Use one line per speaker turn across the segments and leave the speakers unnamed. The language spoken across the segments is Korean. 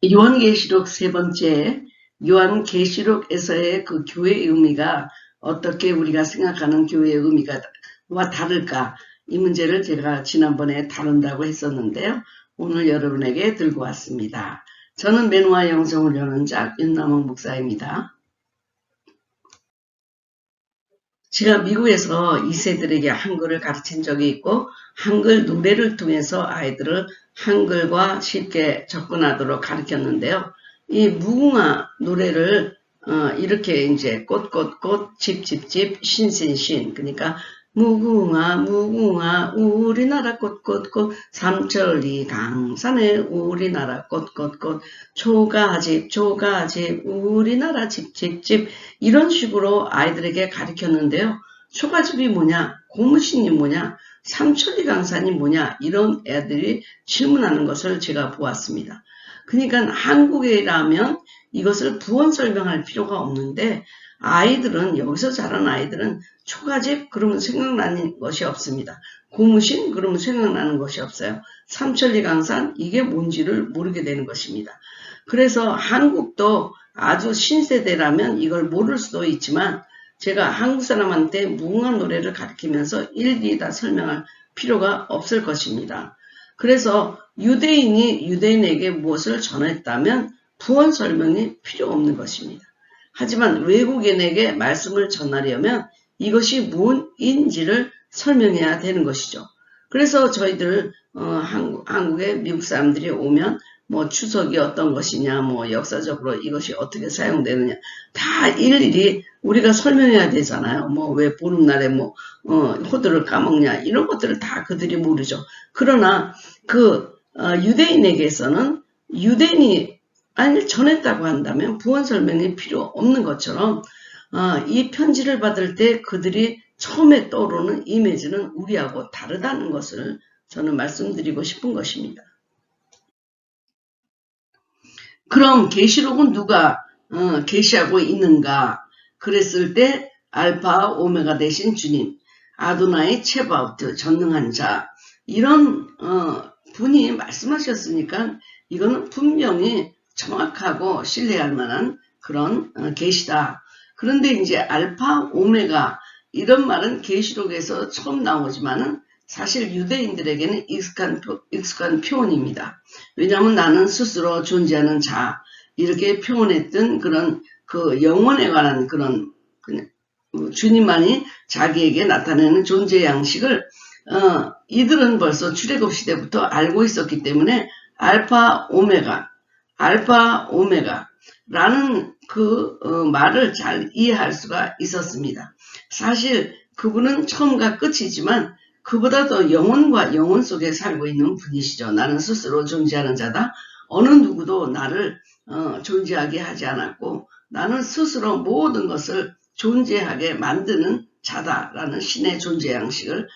요한계시록 세 번째, 요한계시록에서의 그 교회의 의미가 어떻게 우리가 생각하는 교회의 의미와 다를까? 이 문제를 제가 지난번에 다룬다고 했었는데요. 오늘 여러분에게 들고 왔습니다. 저는 맨화 영성을 여는 자 윤남홍 목사입니다. 제가 미국에서 2세들에게 한글을 가르친 적이 있고 한글 노래를 통해서 아이들을 한글과 쉽게 접근하도록 가르쳤는데요. 이 무궁화 노래를 이렇게 이제 꽃꽃꽃 집집집 신신신 그러니까 무궁화 무궁화 우리나라 꽃꽃꽃 삼천리 강산에 우리나라 꽃꽃꽃 초가집 초가집 우리나라 집집집 이런 식으로 아이들에게 가르쳤는데요. 초가집이 뭐냐 고무신이 뭐냐 삼천리 강산이 뭐냐 이런 애들이 질문하는 것을 제가 보았습니다. 그러니까 한국이라면 이것을 부언 설명할 필요가 없는데 아이들은 여기서 자란 아이들은 초가집 그러면 생각나는 것이 없습니다. 고무신 그러면 생각나는 것이 없어요. 삼천리 강산 이게 뭔지를 모르게 되는 것입니다. 그래서 한국도 아주 신세대라면 이걸 모를 수도 있지만 제가 한국 사람한테 무궁화 노래를 가르치면서 일일이 다 설명할 필요가 없을 것입니다. 그래서 유대인이 유대인에게 무엇을 전했다면 부언 설명이 필요 없는 것입니다. 하지만 외국인에게 말씀을 전하려면 이것이 무엇인지를 설명해야 되는 것이죠. 그래서 저희들 한국에 미국 사람들이 오면 뭐 추석이 어떤 것이냐 뭐 역사적으로 이것이 어떻게 사용되느냐 다 일일이 우리가 설명해야 되잖아요. 뭐 왜 보름날에 뭐 호두를 까먹냐 이런 것들을 다 그들이 모르죠. 그러나 그 유대인에게서는 유대인이 아니 전했다고 한다면 부언 설명이 필요 없는 것처럼 이 편지를 받을 때 그들이 처음에 떠오르는 이미지는 우리하고 다르다는 것을 저는 말씀드리고 싶은 것입니다. 그럼 계시록은 누가 계시하고 있는가? 그랬을 때 알파 오메가 되신 주님, 아도나이 체바우트 전능한 자 이런 분이 말씀하셨으니까 이거는 분명히 정확하고 신뢰할 만한 그런 계시다. 그런데 이제 알파 오메가 이런 말은 계시록에서 처음 나오지만은 사실 유대인들에게는 익숙한 표현입니다. 왜냐하면 나는 스스로 존재하는 자 이렇게 표현했던 그런 그 영혼에 관한 그런 주님만이 자기에게 나타내는 존재 양식을 이들은 벌써 출애굽 시대부터 알고 있었기 때문에 알파 오메가라는 그 말을 잘 이해할 수가 있었습니다. 사실 그분은 처음과 끝이지만 그보다 더 영혼과 영혼 속에 살고 있는 분이시죠. 나는 스스로 존재하는 자다. 어느 누구도 나를 존재하게 하지 않았고 나는 스스로 모든 것을 존재하게 만드는 자다라는 신의 존재 양식을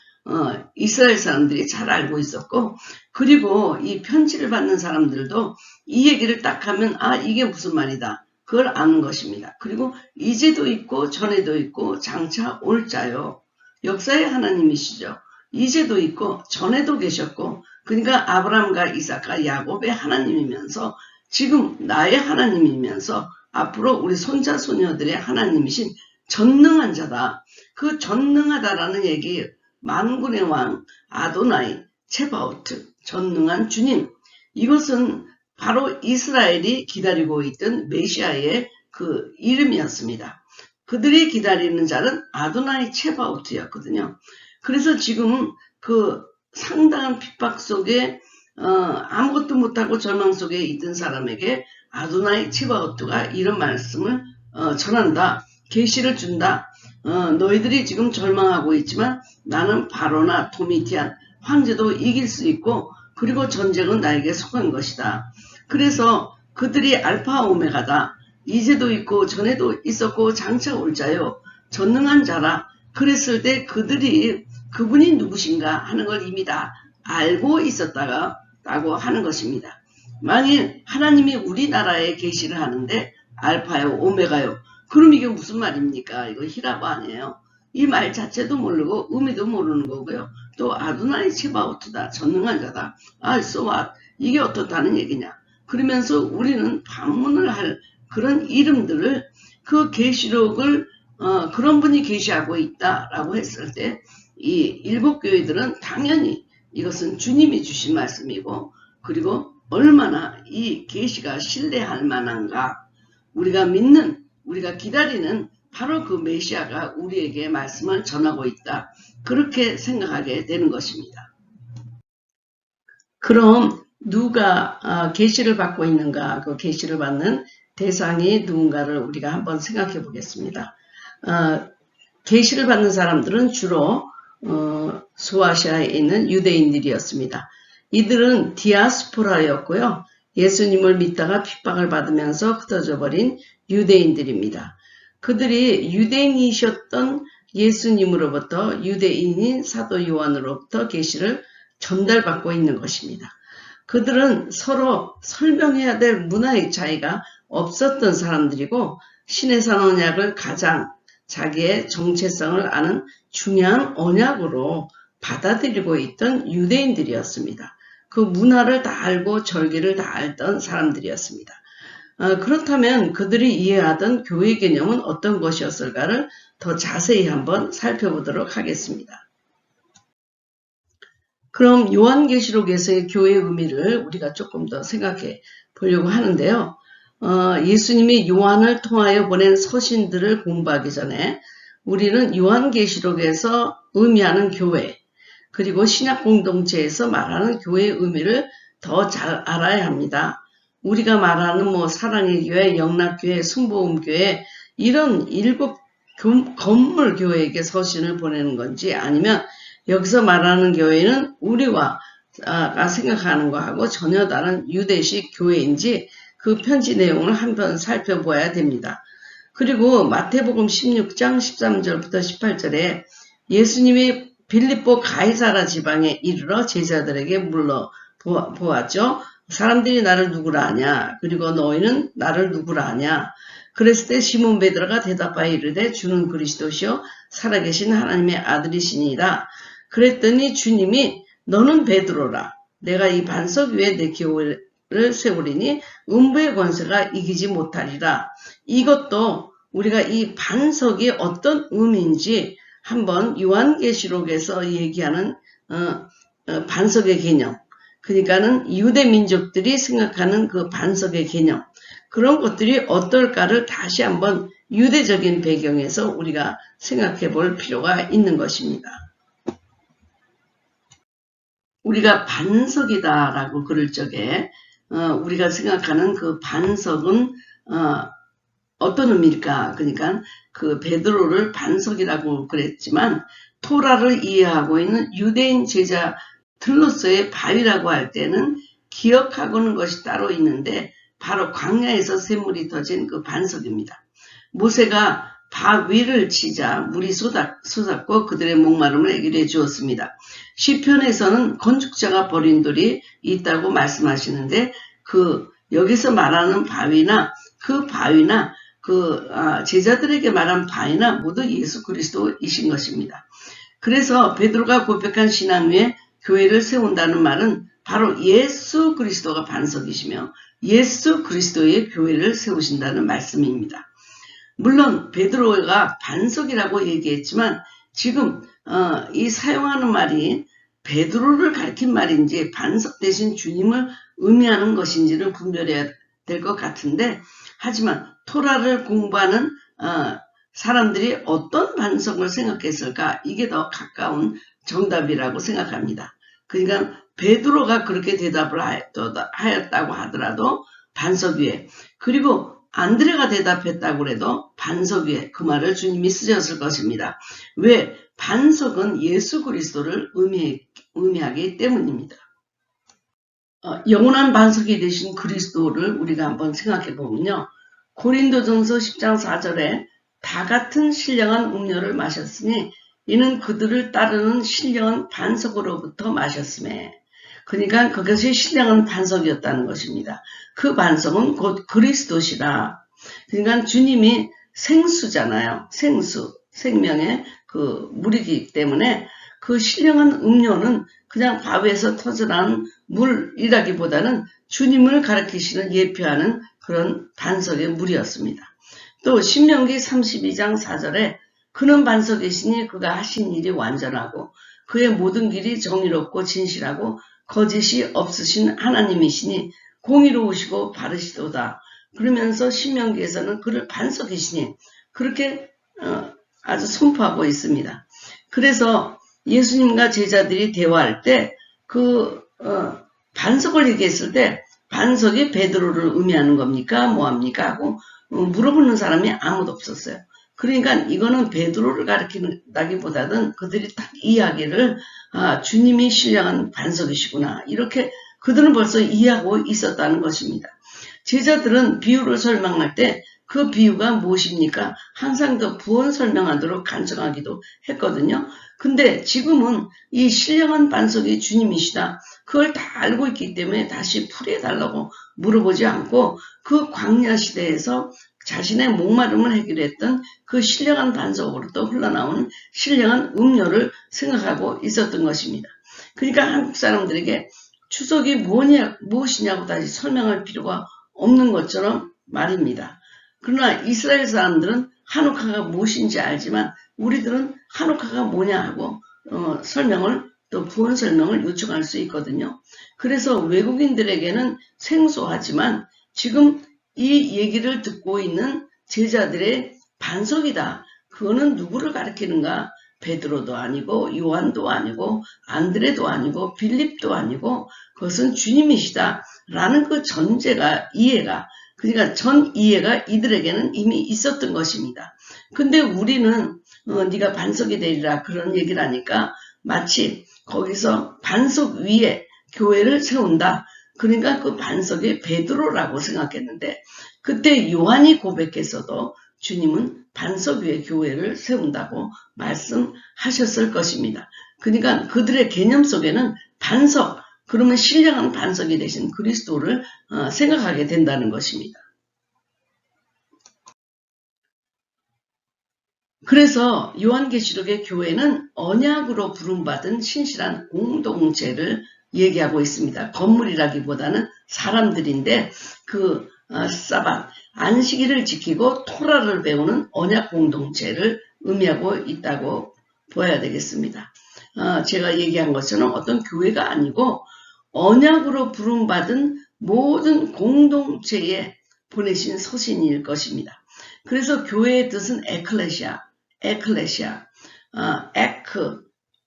이스라엘 사람들이 잘 알고 있었고 그리고 이 편지를 받는 사람들도 이 얘기를 딱 하면 아 이게 무슨 말이다. 그걸 아는 것입니다. 그리고 이제도 있고 전에도 있고 장차 올 자요. 역사의 하나님이시죠. 이제도 있고 전에도 계셨고 그러니까 아브라함과 이삭과 야곱의 하나님이면서 지금 나의 하나님이면서 앞으로 우리 손자 손녀들의 하나님이신 전능한 자다. 그 전능하다라는 얘기 만군의 왕 아도나이 체바우트 전능한 주님 이것은 바로 이스라엘이 기다리고 있던 메시아의 그 이름이었습니다. 그들이 기다리는 자는 아도나이 체바우트였거든요. 그래서 지금 그 상당한 핍박 속에 아무것도 못하고 절망 속에 있던 사람에게 아도나이 체바우트가 이런 말씀을 전한다. 계시를 준다. 너희들이 지금 절망하고 있지만 나는 바로나 도미티안 황제도 이길 수 있고 그리고 전쟁은 나에게 속한 것이다. 그래서 그들이 알파 오메가다. 이제도 있고 전에도 있었고 장차 올 자요. 전능한 자라. 그랬을 때 그분이 누구신가 하는 걸 이미 다 알고 있었다고 하는 것입니다. 만일 하나님이 우리나라에 계시를 하는데 알파요 오메가요. 그럼 이게 무슨 말입니까? 이거 히라보 아니에요. 이 말 자체도 모르고 의미도 모르는 거고요. 또 아도나이 체바우트다. 전능한 자다. so what? 이게 어떻다는 얘기냐. 그러면서 우리는 방문을 할 그런 이름들을 그 계시록을 그런 분이 계시하고 있다라고 했을 때 이 7교회들은 당연히 이것은 주님이 주신 말씀이고 그리고 얼마나 이 계시가 신뢰할 만한가 우리가 믿는 우리가 기다리는 바로 그 메시아가 우리에게 말씀을 전하고 있다. 그렇게 생각하게 되는 것입니다. 그럼 누가 계시를 받고 있는가 그 계시를 받는 대상이 누군가를 우리가 한번 생각해 보겠습니다. 계시를 받는 사람들은 주로 소아시아에 있는 유대인들이었습니다. 이들은 디아스포라였고요. 예수님을 믿다가 핍박을 받으면서 흩어져 버린 유대인들입니다. 그들이 유대인이셨던 예수님으로부터 유대인인 사도 요한으로부터 계시를 전달받고 있는 것입니다. 그들은 서로 설명해야 될 문화의 차이가 없었던 사람들이고 신해산 언약을 가장 자기의 정체성을 아는 중요한 언약으로 받아들이고 있던 유대인들이었습니다. 그 문화를 다 알고 절기를 다 알던 사람들이었습니다. 그렇다면 그들이 이해하던 교회 개념은 어떤 것이었을까를 더 자세히 한번 살펴보도록 하겠습니다. 그럼 요한계시록에서의 교회의 의미를 우리가 조금 더 생각해 보려고 하는데요. 예수님이 요한을 통하여 보낸 서신들을 공부하기 전에 우리는 요한계시록에서 의미하는 교회 그리고 신약 공동체에서 말하는 교회의 의미를 더 잘 알아야 합니다. 우리가 말하는 사랑의 교회, 영락교회, 순복음교회 이런 7 건물 교회에게 서신을 보내는 건지 아니면 여기서 말하는 교회는 우리가 생각하는 거하고 전혀 다른 유대식 교회인지 그 편지 내용을 한번 살펴봐야 됩니다. 그리고 마태복음 16장 13절부터 18절에 예수님이 빌립보 가이사라 지방에 이르러 제자들에게 물어보았죠. 사람들이 나를 누구라 하냐? 그리고 너희는 나를 누구라 하냐? 그랬을 때 시몬 베드로가 대답하여 이르되 주는 그리스도시요 살아계신 하나님의 아들이시니라. 그랬더니 주님이 너는 베드로라. 내가 이 반석 위에 내 교회를 세우리니 음부의 권세가 이기지 못하리라. 이것도 우리가 이 반석이 어떤 의미인지 한번 요한계시록에서 얘기하는 반석의 개념 그러니까는 유대 민족들이 생각하는 그 반석의 개념 그런 것들이 어떨까를 다시 한번 유대적인 배경에서 우리가 생각해 볼 필요가 있는 것입니다. 우리가 반석이다라고 그럴 적에 우리가 생각하는 그 반석은 어떤 의미일까? 그러니까 그 베드로를 반석이라고 그랬지만 토라를 이해하고 있는 유대인 제자들로서의 바위라고 할 때는 기억하고는 것이 따로 있는데 바로 광야에서 샘물이 터진 그 반석입니다. 모세가 바위를 치자 물이 쏟았고 그들의 목마름을 해결해 주었습니다. 시편에서는 건축자가 버린 돌이 있다고 말씀하시는데 여기서 말하는 바위나 그 바위나 제자들에게 말한 바위나 모두 예수 그리스도이신 것입니다. 그래서 베드로가 고백한 신앙 위에 교회를 세운다는 말은 바로 예수 그리스도가 반석이시며 예수 그리스도의 교회를 세우신다는 말씀입니다. 물론 베드로가 반석이라고 얘기했지만 지금 이 사용하는 말이 베드로를 가리킨 말인지 반석 대신 주님을 의미하는 것인지를 분별해야 될 것 같은데 하지만 토라를 공부하는 사람들이 어떤 반석을 생각했을까 이게 더 가까운 정답이라고 생각합니다. 그러니까 베드로가 그렇게 대답을 하였다고 하더라도 반석 위에 그리고 안드레가 대답했다고 해도 반석 위에 그 말을 주님이 쓰셨을 것입니다. 왜? 반석은 예수 그리스도를 의미하기 때문입니다. 영원한 반석이 되신 그리스도를 우리가 한번 생각해 보면요. 고린도전서 10장 4절에 다 같은 신령한 음료를 마셨으니 이는 그들을 따르는 신령한 반석으로부터 마셨음에 그러니까 그것이 신령한 반석이었다는 것입니다. 그 반석은 곧 그리스도시라. 그러니까 주님이 생수잖아요. 생수, 생명의 그 물이기 때문에 그 신령한 음료는 그냥 바위에서 터져나온 물이라기보다는 주님을 가리키시는 예표하는 그런 반석의 물이었습니다. 또 신명기 32장 4절에 그는 반석이시니 그가 하신 일이 완전하고 그의 모든 길이 정의롭고 진실하고 거짓이 없으신 하나님이시니 공의로우시고 바르시도다. 그러면서 신명기에서는 그를 반석이시니 그렇게 아주 선포하고 있습니다. 그래서 예수님과 제자들이 대화할 때 반석을 얘기했을 때 반석이 베드로를 의미하는 겁니까? 뭐합니까? 하고 물어보는 사람이 아무도 없었어요. 그러니까 이거는 베드로를 가리킨다기보다는 그들이 딱 이야기를 주님이 신령한 반석이시구나 이렇게 그들은 벌써 이해하고 있었다는 것입니다. 제자들은 비유를 설명할 때 그 비유가 무엇입니까? 항상 더 부언 설명하도록 간청하기도 했거든요. 근데 지금은 이 신령한 반석이 주님이시다. 그걸 다 알고 있기 때문에 다시 풀이해달라고 물어보지 않고 그 광야 시대에서 자신의 목마름을 해결했던 그 신령한 반석으로 또 흘러나오는 신령한 음료를 생각하고 있었던 것입니다. 그러니까 한국 사람들에게 추석이 무엇이냐고 다시 설명할 필요가 없는 것처럼 말입니다. 그러나 이스라엘 사람들은 하누카가 무엇인지 알지만 우리들은 하누카가 뭐냐 하고 설명을 또 부언 설명을 요청할 수 있거든요. 그래서 외국인들에게는 생소하지만 지금 이 얘기를 듣고 있는 제자들의 반석이다. 그거는 누구를 가리키는가? 베드로도 아니고 요한도 아니고 안드레도 아니고 빌립도 아니고 그것은 주님이시다. 라는 그 전제가 이해가 그러니까 전 이해가 이들에게는 이미 있었던 것입니다. 근데 우리는 네가 반석이 되리라 그런 얘기를 하니까 마치 거기서 반석 위에 교회를 세운다. 그러니까 그 반석이 베드로라고 생각했는데 그때 요한이 고백해서도 주님은 반석 위에 교회를 세운다고 말씀하셨을 것입니다. 그러니까 그들의 개념 속에는 반석, 그러면 신령한 반석이 되신 그리스도를 생각하게 된다는 것입니다. 그래서 요한계시록의 교회는 언약으로 부름받은 신실한 공동체를 얘기하고 있습니다. 건물이라기보다는 사람들인데 그 사밧, 안식일을 지키고 토라를 배우는 언약 공동체를 의미하고 있다고 보아야 되겠습니다. 제가 얘기한 것처럼 어떤 교회가 아니고 언약으로 부름받은 모든 공동체에 보내신 서신일 것입니다. 그래서 교회의 뜻은 에클레시아,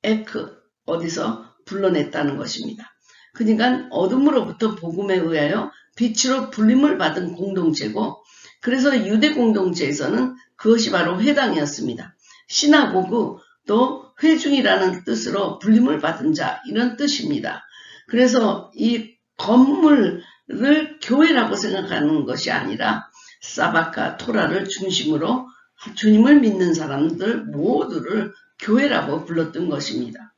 에크 어디서 불러냈다는 것입니다. 그러니까 어둠으로부터 복음에 의하여 빛으로 불림을 받은 공동체고 그래서 유대 공동체에서는 그것이 바로 회당이었습니다. 시나고그 또 회중이라는 뜻으로 불림을 받은 자 이런 뜻입니다. 그래서 이 건물을 교회라고 생각하는 것이 아니라 사밧과 토라를 중심으로 주님을 믿는 사람들 모두를 교회라고 불렀던 것입니다.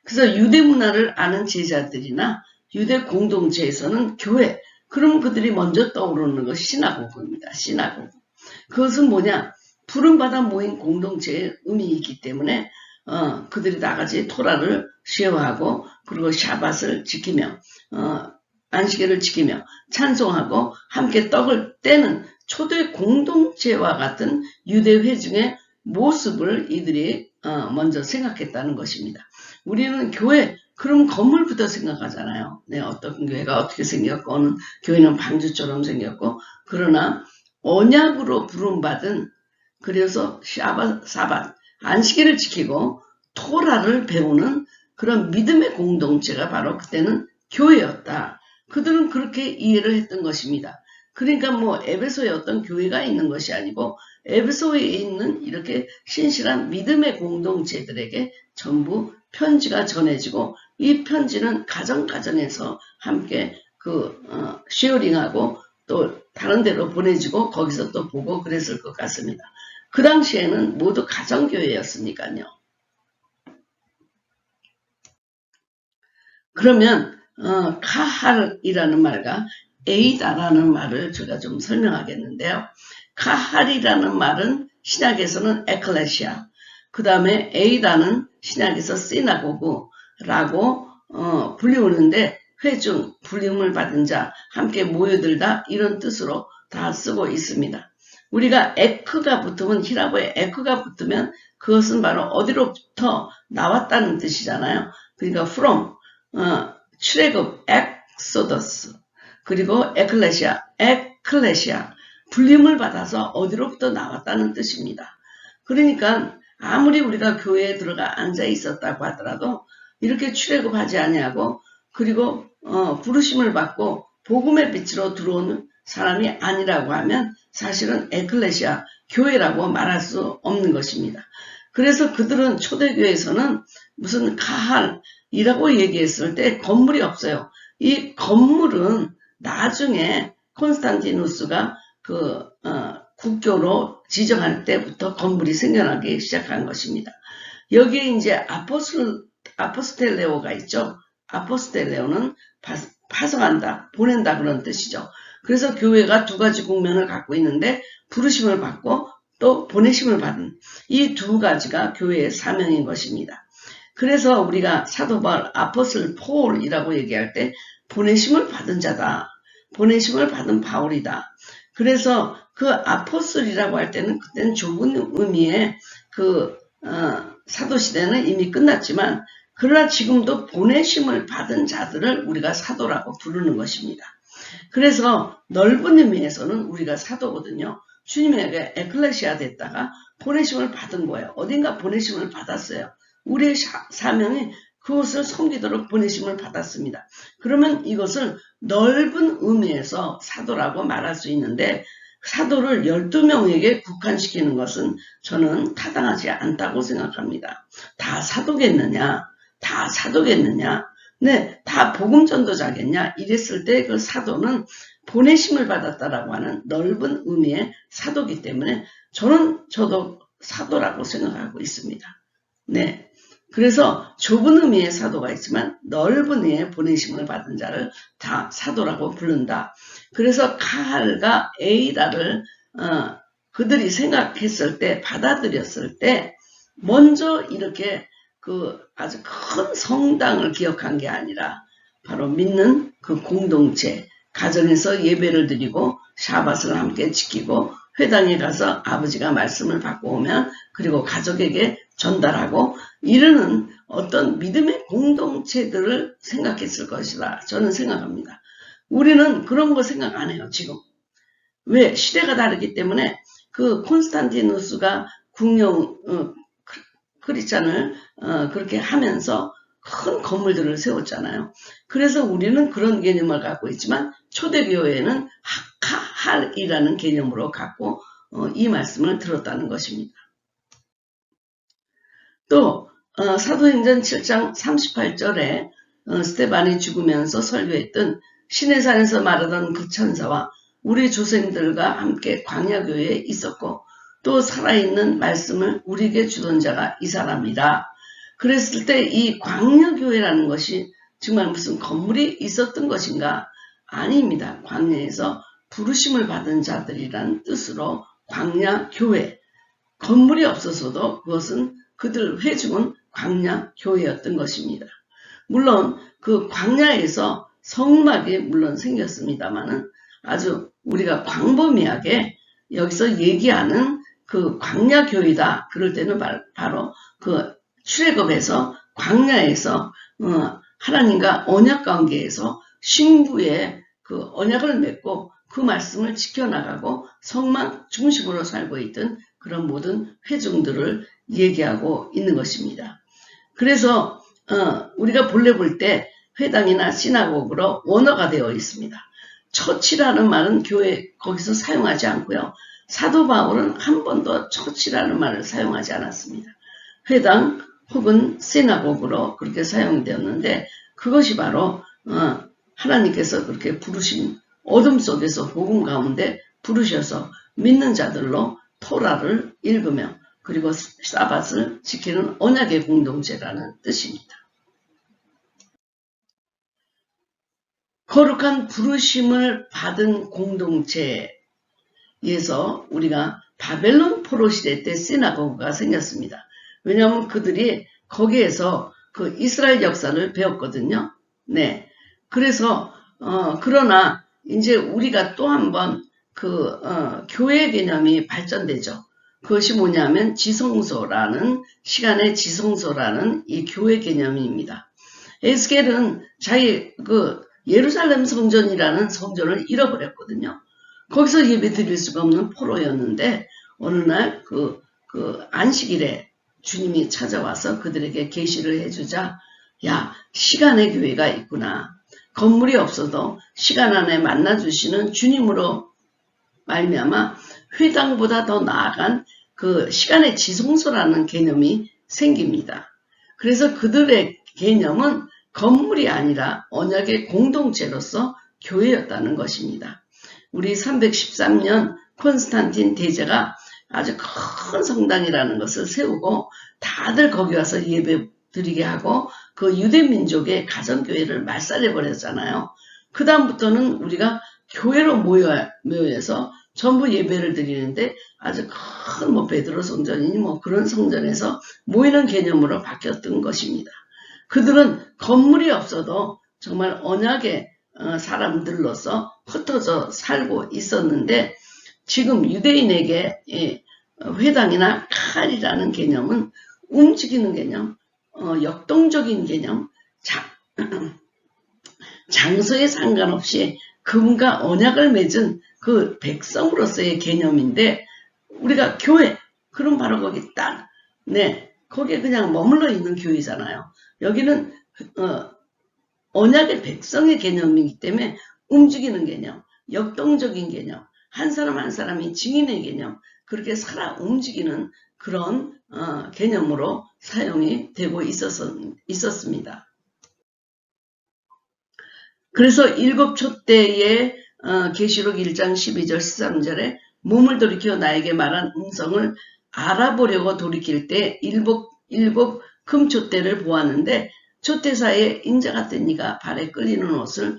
그래서 유대 문화를 아는 제자들이나 유대 공동체에서는 교회, 그러면 그들이 먼저 떠오르는 것이 시나고그입니다. 시나고그. 그것은 뭐냐? 부름받아 모인 공동체의 의미이기 때문에 그들이 다같이 토라를 쉐어하고 그리고 샤밧을 지키며 안식일을 지키며 찬송하고 함께 떡을 떼는 초대 공동체와 같은 유대 회중의 모습을 이들이 먼저 생각했다는 것입니다. 우리는 교회, 그럼 건물부터 생각하잖아요. 네, 어떤 교회가 어떻게 생겼고 어느 교회는 방주처럼 생겼고 그러나 언약으로 부름받은 그래서 사밧, 안식일을 지키고 토라를 배우는 그런 믿음의 공동체가 바로 그때는 교회였다. 그들은 그렇게 이해를 했던 것입니다. 그러니까 뭐 에베소에 어떤 교회가 있는 것이 아니고 에베소에 있는 이렇게 신실한 믿음의 공동체들에게 전부 편지가 전해지고 이 편지는 가정에서 함께 쉐어링하고 또 다른 데로 보내지고 거기서 또 보고 그랬을 것 같습니다. 그 당시에는 모두 가정교회였으니까요. 그러면 카할이라는 말과 에이다라는 말을 제가 좀 설명하겠는데요. 카할이라는 말은 신약에서는 에클레시아, 그 다음에 에이다는 신약에서 시나고그라고 불리우는데 회중, 불림을 받은 자, 함께 모여들다 이런 뜻으로 다 쓰고 있습니다. 우리가 에크가 붙으면 히라보에 에크가 붙으면 그것은 바로 어디로부터 나왔다는 뜻이잖아요. 그러니까 from 출애굽 엑소더스 그리고 에클레시아 불림을 받아서 어디로부터 나왔다는 뜻입니다. 그러니까 아무리 우리가 교회에 들어가 앉아 있었다고 하더라도 이렇게 출애굽하지 아니하고 그리고 부르심을 받고 복음의 빛으로 들어오는 사람이 아니라고 하면 사실은 에클레시아 교회라고 말할 수 없는 것입니다. 그래서 그들은 초대교회에서는 무슨 카할이라고 얘기했을 때 건물이 없어요. 이 건물은 나중에 콘스탄티누스가 국교로 지정할 때부터 건물이 생겨나기 시작한 것입니다. 여기에 이제 아포스텔레오가 있죠. 아포스텔레오는 파송한다, 보낸다 그런 뜻이죠. 그래서 교회가 두 가지 국면을 갖고 있는데 부르심을 받고 또 보내심을 받은 이 두 가지가 교회의 사명인 것입니다. 그래서 우리가 사도 바울 아포슬 폴이라고 얘기할 때 보내심을 받은 자다. 보내심을 받은 바울이다. 그래서 그 아포슬이라고 할 때는 그때는 좁은 의미의 사도시대는 이미 끝났지만 그러나 지금도 보내심을 받은 자들을 우리가 사도라고 부르는 것입니다. 그래서 넓은 의미에서는 우리가 사도거든요. 주님에게 에클레시아 됐다가 보내심을 받은 거예요. 어딘가 보내심을 받았어요. 우리의 사명이 그것을 섬기도록 보내심을 받았습니다. 그러면 이것을 넓은 의미에서 사도라고 말할 수 있는데 사도를 12명에게 국한시키는 것은 저는 타당하지 않다고 생각합니다. 다 사도겠느냐? 다 사도겠느냐? 네, 다 복음 전도자겠냐? 이랬을 때 그 사도는 보내심을 받았다라고 하는 넓은 의미의 사도이기 때문에 저도 사도라고 생각하고 있습니다. 네. 그래서 좁은 의미의 사도가 있지만 넓은 의미의 보내심을 받은 자를 다 사도라고 부른다. 그래서 카할과 에이다를 그들이 생각했을 때 받아들였을 때 먼저 이렇게 아주 큰 성당을 기억한 게 아니라 바로 믿는 그 공동체, 가정에서 예배를 드리고 샤밧을 함께 지키고 회당에 가서 아버지가 말씀을 받고 오면 그리고 가족에게 전달하고 이러는 어떤 믿음의 공동체들을 생각했을 것이다. 저는 생각합니다. 우리는 그런 거 생각 안 해요, 지금. 왜? 시대가 다르기 때문에 그 콘스탄티누스가 크리스찬을 그렇게 하면서 큰 건물들을 세웠잖아요. 그래서 우리는 그런 개념을 갖고 있지만 초대교회는 하칼이라는 개념으로 갖고 이 말씀을 들었다는 것입니다. 또 사도행전 7장 38절에 스데반이 죽으면서 설교했던 시내산에서 말하던 그 천사와 우리 조상들과 함께 광야교회에 있었고 또 살아있는 말씀을 우리에게 주던 자가 이 사람이다. 그랬을 때 이 광야교회라는 것이 정말 무슨 건물이 있었던 것인가? 아닙니다. 광야에서 부르심을 받은 자들이란 뜻으로 광야교회. 건물이 없어서도 그것은 그들 회중은 광야교회였던 것입니다. 물론 그 광야에서 성막이 물론 생겼습니다만은 아주 우리가 광범위하게 여기서 얘기하는 그 광야교회다. 그럴 때는 바로 그 출애굽에서 광야에서 하나님과 언약 관계에서 신부의 그 언약을 맺고 그 말씀을 지켜나가고 성막 중심으로 살고 있던 그런 모든 회중들을 얘기하고 있는 것입니다. 그래서 우리가 본래 볼 때 회당이나 시나고그로 원어가 되어 있습니다. 처치라는 말은 교회 거기서 사용하지 않고요. 사도 바울은 한 번도 처치라는 말을 사용하지 않았습니다. 회당 혹은 시나고그로 그렇게 사용되었는데 그것이 바로 하나님께서 그렇게 부르신 어둠 속에서 복음 가운데 부르셔서 믿는 자들로 토라를 읽으며 그리고 사밧을 지키는 언약의 공동체라는 뜻입니다. 거룩한 부르심을 받은 공동체에서 우리가 바벨론 포로 시대 때 시나고그가 생겼습니다. 왜냐하면 그들이 거기에서 그 이스라엘 역사를 배웠거든요. 네. 그래서, 그러나 이제 우리가 또 한번 교회 개념이 발전되죠. 그것이 뭐냐면 지성소라는, 시간의 지성소라는 이 교회 개념입니다. 에스겔은 자기 예루살렘 성전이라는 성전을 잃어버렸거든요. 거기서 예배 드릴 수가 없는 포로였는데, 어느 날 안식일에 주님이 찾아와서 그들에게 계시를 해주자, 야, 시간의 교회가 있구나. 건물이 없어도 시간 안에 만나주시는 주님으로 말미암아 회당보다 더 나아간 그 시간의 지성소라는 개념이 생깁니다. 그래서 그들의 개념은 건물이 아니라 언약의 공동체로서 교회였다는 것입니다. 우리 313년 콘스탄틴 대제가 아주 큰 성당이라는 것을 세우고 다들 거기 와서 예배 드리게 하고 그 유대민족의 가정교회를 말살해버렸잖아요. 그 다음부터는 우리가 교회로 모여서 전부 예배를 드리는데 아주 큰 베드로 성전이니 그런 성전에서 모이는 개념으로 바뀌었던 것입니다. 그들은 건물이 없어도 정말 언약의 사람들로서 흩어져 살고 있었는데 지금 유대인에게 회당이나 칼이라는 개념은 움직이는 개념, 역동적인 개념, 장소에 상관없이 그분과 언약을 맺은 그 백성으로서의 개념인데 우리가 교회, 그럼 바로 거기 딱, 네, 거기에 그냥 머물러 있는 교회잖아요. 여기는 언약의 백성의 개념이기 때문에 움직이는 개념, 역동적인 개념, 한 사람 한 사람이 증인의 개념, 그렇게 살아 움직이는 그런 개념으로 사용이 되고 있었습니다. 그래서 일곱 촛대의 계시록 1장 12절 13절에 몸을 돌이켜 나에게 말한 음성을 알아보려고 돌이킬 때 일곱 금촛대를 보았는데 촛대사에 인자 같은 이가 발에 끌리는 옷을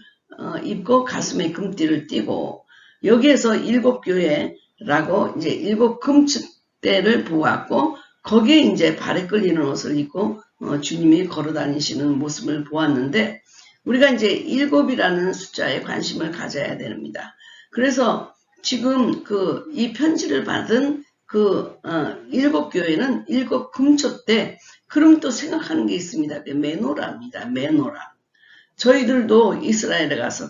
입고 가슴에 금띠를 띠고 여기에서 일곱 교회라고 이제 일곱 금촛대를 보았고 거기에 이제 발에 끌리는 옷을 입고 주님이 걸어 다니시는 모습을 보았는데 우리가 이제 일곱이라는 숫자에 관심을 가져야 됩니다. 그래서 지금 이 편지를 받은 일곱 교회는 일곱 금촛대, 그럼 또 생각하는 게 있습니다. 메노라입니다. 메노라. 저희들도 이스라엘에 가서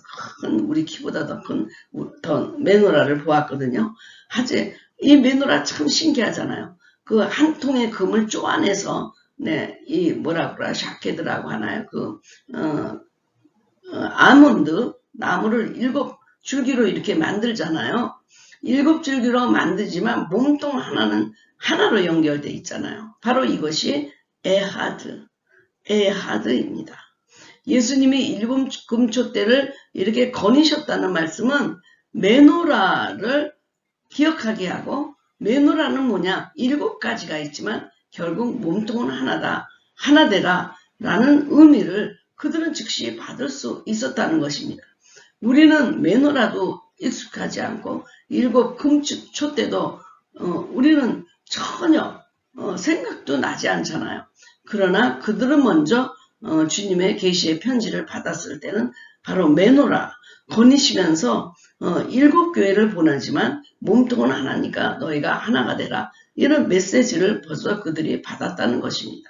우리 키보다 더 메노라를 보았거든요. 하지, 이 메노라 참 신기하잖아요. 그 한 통의 금을 쪼아내서, 네, 이 샤케드라고 하나요? 아몬드 나무를 일곱 줄기로 이렇게 만들잖아요. 일곱 줄기로 만들지만 몸통 하나는 하나로 연결되어 있잖아요. 바로 이것이 에하드입니다. 예수님이 일곱 금촛대를 이렇게 거니셨다는 말씀은 메노라를 기억하게 하고, 메노라는 뭐냐? 일곱 가지가 있지만 결국 몸통은 하나다, 하나되라 라는 의미를 그들은 즉시 받을 수 있었다는 것입니다. 우리는 메노라도 익숙하지 않고 일곱 금촛대도 우리는 전혀 생각도 나지 않잖아요. 그러나 그들은 먼저 주님의 계시의 편지를 받았을 때는 바로 메노라 거니시면서 일곱 교회를 보내지만 몸통은 하나니까 너희가 하나가 되라, 이런 메시지를 벌써 그들이 받았다는 것입니다.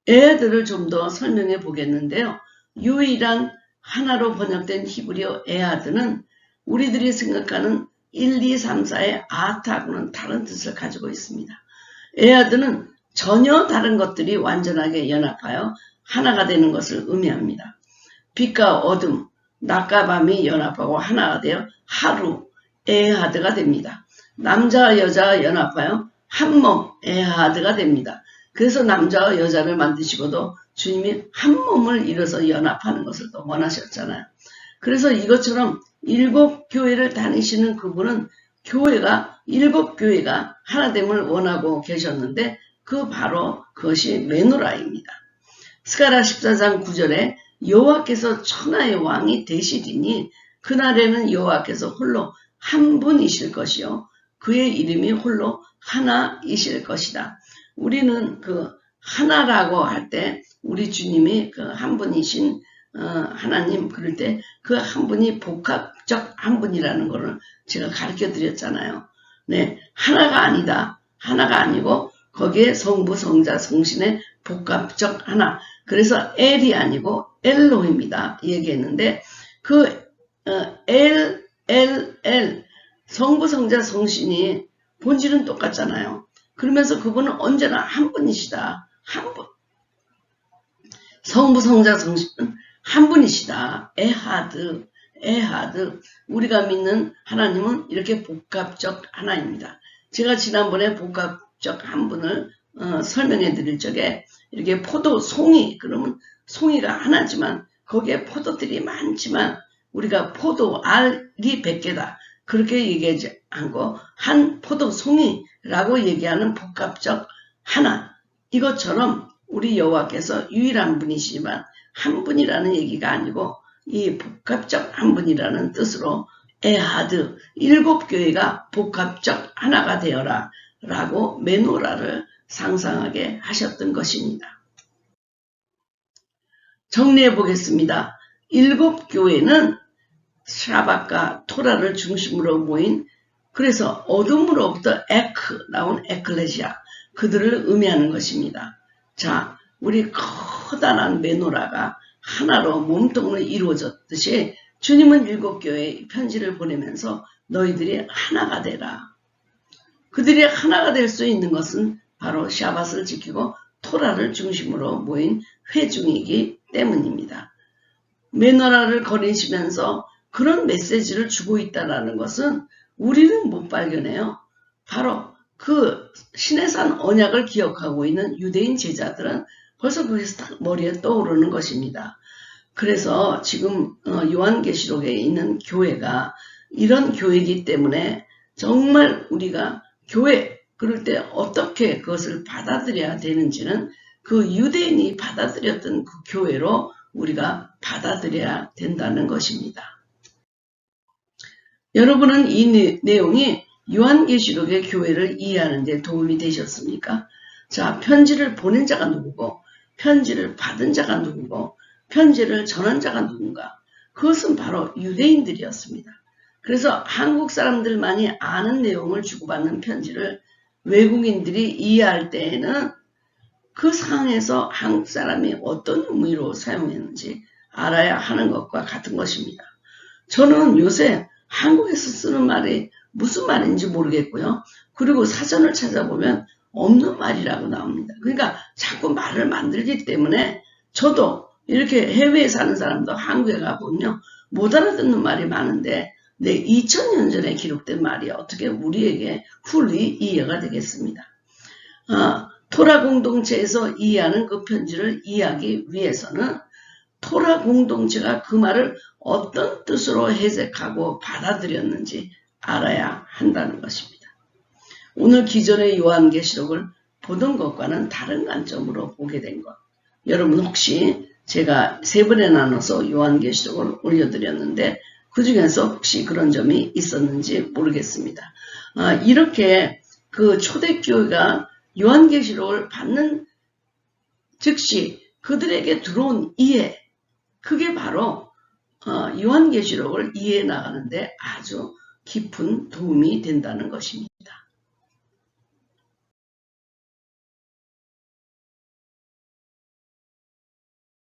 에하드를 좀 더 설명해 보겠는데요. 유일한 하나로 번역된 히브리어 에하드는 우리들이 생각하는 1, 2, 3, 4의 아하하고는 다른 뜻을 가지고 있습니다. 에하드는 전혀 다른 것들이 완전하게 연합하여 하나가 되는 것을 의미합니다. 빛과 어둠, 낮과 밤이 연합하고 하나가 되어 하루, 에하드가 됩니다. 남자와 여자가 연합하여 한몸, 에하드가 됩니다. 그래서 남자와 여자를 만드시고도 주님이 한 몸을 이뤄서 연합하는 것을 또 원하셨잖아요. 그래서 이것처럼 일곱 교회를 다니시는 그분은 일곱 교회가 하나됨을 원하고 계셨는데 바로 그것이 메노라입니다. 스가랴 14장 9절에 여호와께서 천하의 왕이 되시리니 그날에는 여호와께서 홀로 한 분이실 것이요 그의 이름이 홀로 하나이실 것이다. 우리는 그 하나라고 할 때 우리 주님이 그 한 분이신 하나님 그럴 때 그 한 분이 복합적 한 분이라는 거를 제가 가르쳐 드렸잖아요. 네, 하나가 아니다. 하나가 아니고 거기에 성부, 성자, 성신의 복합적 하나. 그래서 L이 아니고 엘로입니다. 얘기했는데 그 L 성부, 성자, 성신이 본질은 똑같잖아요. 그러면서 그분은 언제나 한 분이시다. 한 분. 성부, 성자, 성신은 한 분이시다. 에하드. 우리가 믿는 하나님은 이렇게 복합적 하나입니다. 제가 지난번에 복합적 한 분을 설명해 드릴 적에 이렇게 포도 송이, 그러면 송이가 하나지만 거기에 포도들이 많지만 우리가 포도 알이 100개다. 그렇게 얘기하지 않고 한 포도 송이라고 얘기하는 복합적 하나. 이것처럼 우리 여호와께서 유일한 분이시지만 한 분이라는 얘기가 아니고 이 복합적 한 분이라는 뜻으로 에하드 7교회가 복합적 하나가 되어라 라고 메노라를 상상하게 하셨던 것입니다. 정리해 보겠습니다. 7교회는 샤박과 토라를 중심으로 모인 그래서 어둠으로부터 나온 에클레시아 그들을 의미하는 것입니다. 자, 우리 커다란 메노라가 하나로 몸통으로 이루어졌듯이 주님은 7교회에 편지를 보내면서 너희들이 하나가 되라. 그들이 하나가 될 수 있는 것은 바로 샤밧을 지키고 토라를 중심으로 모인 회중이기 때문입니다. 메노라를 거리시면서 그런 메시지를 주고 있다는 것은 우리는 못 발견해요. 바로 그 시내산 언약을 기억하고 있는 유대인 제자들은 벌써 거기서 딱 머리에 떠오르는 것입니다. 그래서 지금 요한계시록에 있는 교회가 이런 교회이기 때문에 정말 우리가 교회 그럴 때 어떻게 그것을 받아들여야 되는지는 그 유대인이 받아들였던 그 교회로 우리가 받아들여야 된다는 것입니다. 여러분은 이 내용이 요한계시록의 교회를 이해하는 데 도움이 되셨습니까? 자, 편지를 보낸 자가 누구고 편지를 받은 자가 누구고 편지를 전한 자가 누군가? 그것은 바로 유대인들이었습니다. 그래서 한국 사람들만이 아는 내용을 주고받는 편지를 외국인들이 이해할 때에는 그 상황에서 한국 사람이 어떤 의미로 사용했는지 알아야 하는 것과 같은 것입니다. 저는 요새 한국에서 쓰는 말이 무슨 말인지 모르겠고요. 그리고 사전을 찾아보면 없는 말이라고 나옵니다. 그러니까 자꾸 말을 만들기 때문에 저도 이렇게 해외에 사는 사람도 한국에 가보면요. 못 알아듣는 말이 많은데 2000년 전에 기록된 말이 어떻게 우리에게 훌히 이해가 되겠습니다. 토라 공동체에서 이해하는 그 편지를 이해하기 위해서는 토라 공동체가 그 말을 어떤 뜻으로 해석하고 받아들였는지 알아야 한다는 것입니다. 오늘 기존의 요한계시록을 보던 것과는 다른 관점으로 보게 된 것. 여러분 혹시 제가 3번에 나눠서 요한계시록을 올려드렸는데 그 중에서 혹시 그런 점이 있었는지 모르겠습니다. 이렇게 그 초대교회가 요한계시록을 받는 즉시 그들에게 들어온 이해, 그게 바로 요한계시록을 이해해 나가는데 아주 깊은 도움이 된다는 것입니다.